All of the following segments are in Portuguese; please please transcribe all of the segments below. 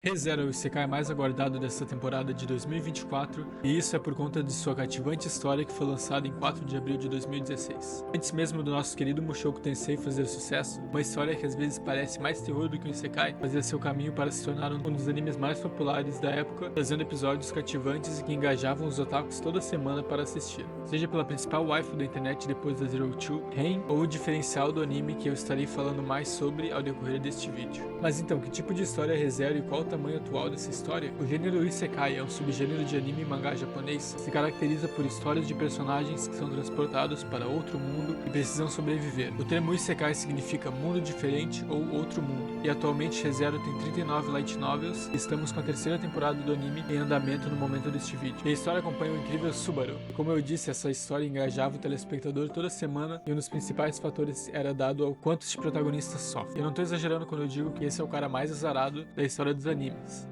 Re:Zero é o isekai mais aguardado desta temporada de 2024, e isso é por conta de sua cativante história que foi lançada em 4 de abril de 2016. Antes mesmo do nosso querido Mushoku Tensei fazer sucesso, uma história que às vezes parece mais terror do que um isekai fazia seu caminho para se tornar um dos animes mais populares da época, trazendo episódios cativantes e que engajavam os otakus toda semana para assistir. Seja pela principal waifu da internet depois da Zero Two, Ren, ou o diferencial do anime que eu estarei falando mais sobre ao decorrer deste vídeo. Mas então, que tipo de história é Re:Zero e qual o tamanho atual dessa história? O gênero Isekai é um subgênero de anime e mangá japonês que se caracteriza por histórias de personagens que são transportados para outro mundo e precisam sobreviver. O termo Isekai significa mundo diferente ou outro mundo, e atualmente Re:Zero tem 39 light novels e estamos com a terceira temporada do anime em andamento no momento deste vídeo. E a história acompanha o incrível Subaru. E como eu disse, essa história engajava o telespectador toda semana e um dos principais fatores era dado ao quanto este protagonista sofre. Eu não estou exagerando quando eu digo que esse é o cara mais azarado da história dos animes.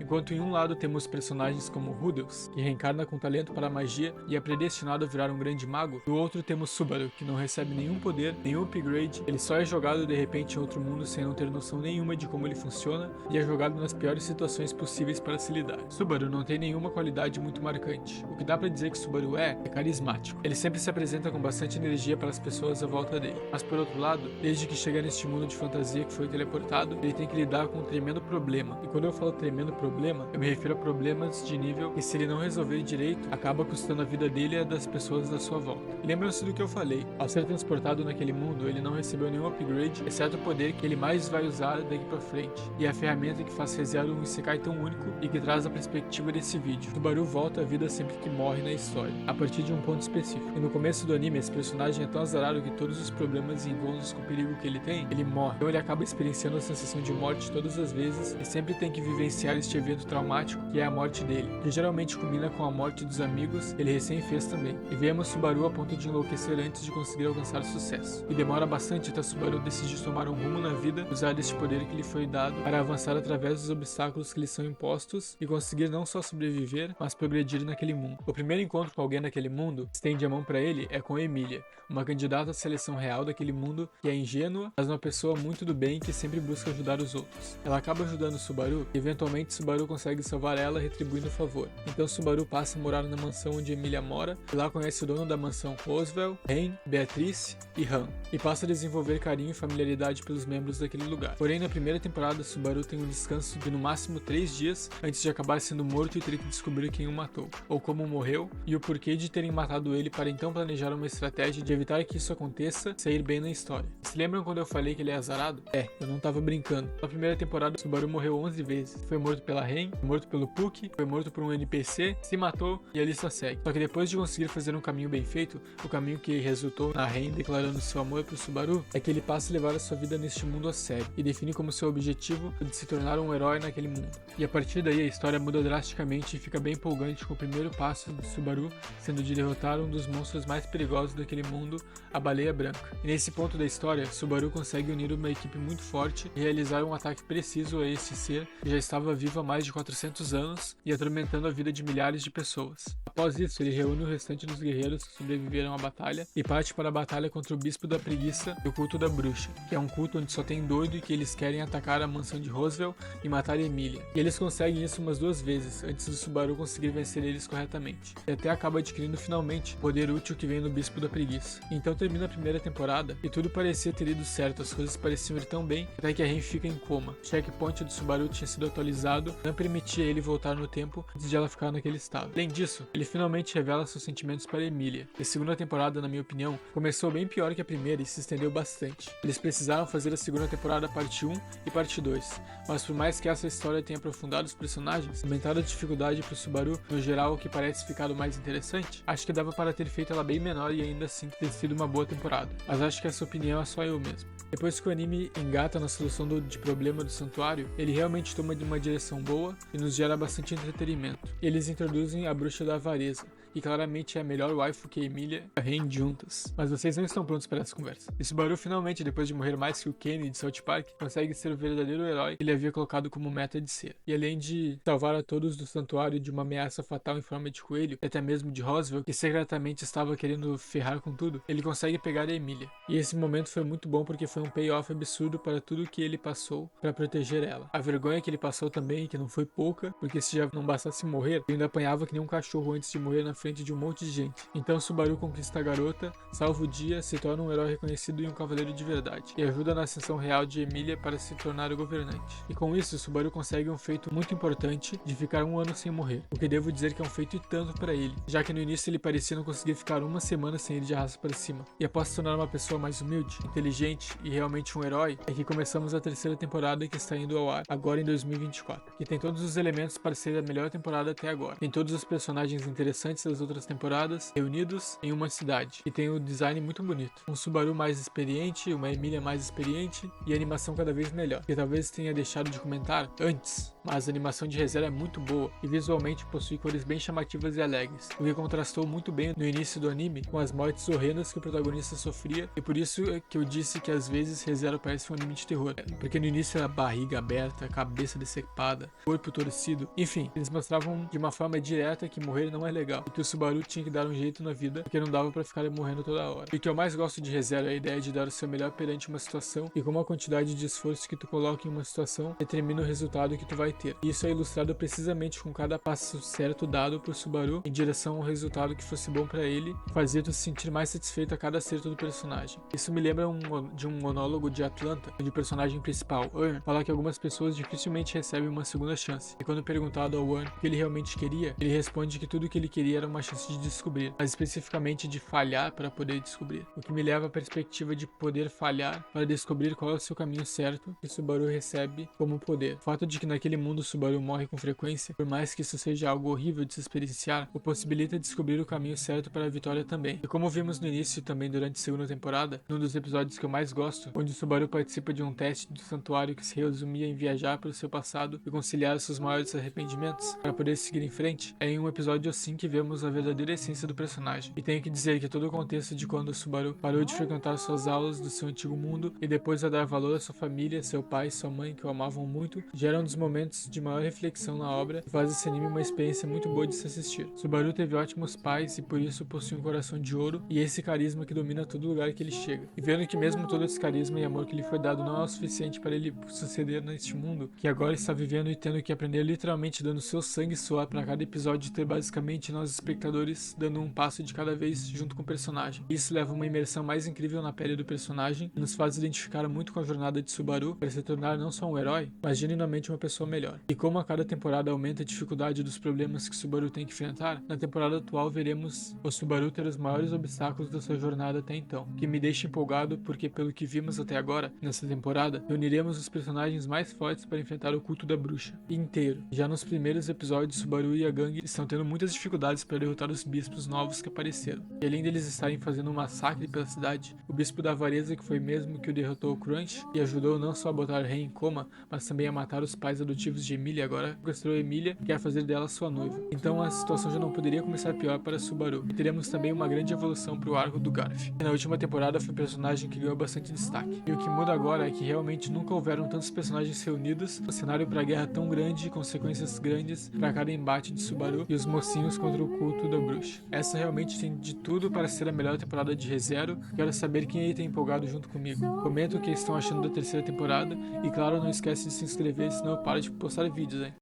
Enquanto em um lado temos personagens como Rudeus, que reencarna com talento para a magia e é predestinado a virar um grande mago, do outro temos Subaru, que não recebe nenhum poder, nenhum upgrade, ele só é jogado de repente em outro mundo sem não ter noção nenhuma de como ele funciona e é jogado nas piores situações possíveis para se lidar. Subaru não tem nenhuma qualidade muito marcante. O que dá pra dizer que Subaru é carismático. Ele sempre se apresenta com bastante energia para as pessoas à volta dele. Mas por outro lado, desde que chega neste mundo de fantasia que foi teleportado, ele tem que lidar com um tremendo problema. E quando eu falo tremendo problema, eu me refiro a problemas de nível que, se ele não resolver direito, acaba custando a vida dele e a das pessoas da sua volta. E lembram-se do que eu falei, ao ser transportado naquele mundo, ele não recebeu nenhum upgrade, exceto o poder que ele mais vai usar daqui pra frente, e a ferramenta que faz Re:Zero um isekai tão único e que traz a perspectiva desse vídeo. Subaru volta à vida sempre que morre na história, a partir de um ponto específico. E no começo do anime, esse personagem é tão azarado que todos os problemas e encontros com o perigo que ele tem, ele morre. Então ele acaba experienciando a sensação de morte todas as vezes e sempre tem que vivenciar este evento traumático que é a morte dele, que geralmente combina com a morte dos amigos que ele recém fez também. E vemos Subaru a ponto de enlouquecer antes de conseguir alcançar sucesso. E demora bastante até Subaru decidir tomar um rumo na vida, usar deste poder que lhe foi dado para avançar através dos obstáculos que lhe são impostos e conseguir não só sobreviver, mas progredir naquele mundo. O primeiro encontro com alguém naquele mundo, que estende a mão para ele, é com Emilia, uma candidata à seleção real daquele mundo que é ingênua, mas uma pessoa muito do bem que sempre busca ajudar os outros. Ela acaba ajudando Subaru e eventualmente Subaru consegue salvar ela retribuindo o favor. Então Subaru passa a morar na mansão onde Emilia mora e lá conhece o dono da mansão, Roosevelt, Ren, Beatrice e Han, e passa a desenvolver carinho e familiaridade pelos membros daquele lugar. Porém, na primeira temporada, Subaru tem um descanso de no máximo 3 dias antes de acabar sendo morto e ter que descobrir quem o matou, ou como morreu, e o porquê de terem matado ele para então planejar uma estratégia de evitar que isso aconteça e sair bem na história. Se lembram quando eu falei que ele é azarado? Eu não tava brincando. Na primeira temporada, Subaru morreu 11 vezes. Foi morto pela Ren, foi morto pelo Puck, foi morto por um NPC, se matou e a lista segue. Só que depois de conseguir fazer um caminho bem feito, o caminho que resultou na Ren declarando seu amor pro Subaru, é que ele passa a levar a sua vida neste mundo a sério e define como seu objetivo de se tornar um herói naquele mundo. E a partir daí a história muda drasticamente e fica bem empolgante com o primeiro passo de Subaru sendo de derrotar um dos monstros mais perigosos daquele mundo, a Baleia Branca. E nesse ponto da história, Subaru consegue unir uma equipe muito forte e realizar um ataque preciso a este ser que já estava vivo há mais de 400 anos e atormentando a vida de milhares de pessoas. Após isso, ele reúne o restante dos guerreiros que sobreviveram à batalha e parte para a batalha contra o Bispo da Preguiça e o Culto da Bruxa, que é um culto onde só tem doido e que eles querem atacar a mansão de Roosevelt e matar Emilia. E eles conseguem isso umas 2 vezes antes do Subaru conseguir vencer eles corretamente. E até acaba adquirindo finalmente o poder útil que vem do Bispo da Preguiça. Então termina a primeira temporada e tudo parecia ter ido certo, as coisas pareciam ir tão bem até que a Ren fica em coma. O checkpoint do Subaru tinha sido atualizado, não permitia ele voltar no tempo antes de ela ficar naquele estado. Além disso, ele finalmente revela seus sentimentos para Emilia. E a segunda temporada, na minha opinião, começou bem pior que a primeira e se estendeu bastante. Eles precisaram fazer a segunda temporada parte 1 e parte 2, mas por mais que essa história tenha aprofundado os personagens, aumentado a dificuldade para o Subaru, no geral o que parece ficado mais interessante, acho que dava para ter feito ela bem menor e ainda assim ter sido uma boa temporada. Mas acho que essa opinião é só eu mesmo. Depois que o anime engata na solução de problema do santuário, ele realmente toma de uma direção boa e nos gera bastante entretenimento. Eles introduzem a Bruxa da Avareza, e claramente é a melhor waifu que a Emilia e a Ren juntas. Mas vocês não estão prontos para essa conversa. E Subaru finalmente, depois de morrer mais que o Kenny de South Park, consegue ser o verdadeiro herói que ele havia colocado como meta de ser. E além de salvar a todos do santuário de uma ameaça fatal em forma de coelho, e até mesmo de Roswell, que secretamente estava querendo ferrar com tudo, ele consegue pegar a Emilia. E esse momento foi muito bom porque foi um payoff absurdo para tudo que ele passou para proteger ela. A vergonha que ele passou também, que não foi pouca, porque se já não bastasse morrer, ele ainda apanhava que nem um cachorro antes de morrer na frente de um monte de gente. Então Subaru conquista a garota, salva o dia, se torna um herói reconhecido e um cavaleiro de verdade, e ajuda na ascensão real de Emilia para se tornar o governante. E com isso, Subaru consegue um feito muito importante de ficar 1 ano sem morrer, o que devo dizer que é um feito e tanto para ele, já que no início ele parecia não conseguir ficar 1 semana sem ir de arrasta para cima. E após se tornar uma pessoa mais humilde, inteligente e realmente um herói, é que começamos a 3ª temporada que está indo ao ar, agora em 2024, que tem todos os elementos para ser a melhor temporada até agora. Tem todos os personagens interessantes das outras temporadas reunidos em uma cidade, e tem um design muito bonito. Um Subaru mais experiente, uma Emilia mais experiente e a animação cada vez melhor, que talvez tenha deixado de comentar antes, mas a animação de ReZero é muito boa e visualmente possui cores bem chamativas e alegres, o que contrastou muito bem no início do anime com as mortes horrendas que o protagonista sofria, e por isso é que eu disse que às vezes ReZero parece um anime de terror, porque no início era barriga aberta, cabeça decepada, corpo torcido, enfim, eles mostravam de uma forma direta que morrer não é legal e que o Subaru tinha que dar um jeito na vida, porque não dava pra ficar morrendo toda hora. E o que eu mais gosto de ReZero é a ideia de dar o seu melhor perante uma situação e como a quantidade de esforço que tu coloca em uma situação determina o resultado que tu vai ter. E isso é ilustrado precisamente com cada passo certo dado por Subaru em direção ao resultado que fosse bom pra ele, fazia tu se sentir mais satisfeito a cada acerto do personagem. Isso me lembra de um monólogo de Atlanta, onde o personagem principal, Earn, fala que algumas pessoas dificilmente recebem uma segunda chance. E quando perguntado ao Earn o que ele realmente queria, ele responde que tudo o que ele queria era uma chance de descobrir, mas especificamente de falhar para poder descobrir. O que me leva à perspectiva de poder falhar para descobrir qual é o seu caminho certo que Subaru recebe como poder. O fato de que naquele mundo Subaru morre com frequência, por mais que isso seja algo horrível de se experienciar, o possibilita descobrir o caminho certo para a vitória também. E como vimos no início e também durante a 2ª temporada, num dos episódios que eu mais gosto, onde Subaru participa de um teste do santuário que se resumia em viajar para o seu passado e conciliar seus maiores arrependimentos para poder seguir em frente, é em um episódio assim que vemos a verdadeira essência do personagem. E tenho que dizer que todo o contexto de quando Subaru parou de frequentar suas aulas do seu antigo mundo e depois a dar valor à sua família, seu pai e sua mãe que o amavam muito, gera um dos momentos de maior reflexão na obra e faz esse anime uma experiência muito boa de se assistir. Subaru teve ótimos pais e por isso possui um coração de ouro e esse carisma que domina todo lugar que ele chega. E vendo que mesmo todo esse carisma e amor que lhe foi dado não é o suficiente para ele suceder neste mundo, que agora está vivendo e tendo que aprender literalmente dando seu sangue suar para cada episódio ter basicamente nós espectadores dando um passo de cada vez junto com o personagem. Isso leva uma imersão mais incrível na pele do personagem e nos faz identificar muito com a jornada de Subaru para se tornar não só um herói, mas genuinamente uma pessoa melhor. E como a cada temporada aumenta a dificuldade dos problemas que Subaru tem que enfrentar, na temporada atual veremos o Subaru ter os maiores obstáculos da sua jornada até então, que me deixa empolgado porque pelo que vimos até agora, nessa temporada, reuniremos os personagens mais fortes para enfrentar o culto da bruxa inteiro. Já nos primeiros episódios, Subaru e a gangue estão tendo muitas dificuldades para derrotar os bispos novos que apareceram. E além deles estarem fazendo um massacre pela cidade, o bispo da avareza, que foi mesmo que o derrotou o Crunch e ajudou não só a botar Rei em coma, mas também a matar os pais adotivos de Emilia, agora sequestrou Emilia e quer fazer dela sua noiva. Então a situação já não poderia começar pior para Subaru. E teremos também uma grande evolução para o arco do Garf, que na última temporada foi um personagem que ganhou bastante destaque. E o que muda agora é que realmente nunca houveram tantos personagens reunidos, um cenário para guerra tão grande e consequências grandes para cada embate de Subaru e os mocinhos contra o culto da bruxa. Essa realmente tem de tudo para ser a melhor temporada de ReZero. Quero saber quem aí tem empolgado junto comigo. Comenta o que estão achando da 3ª temporada e claro, não esquece de se inscrever, senão eu paro de postar vídeos, hein?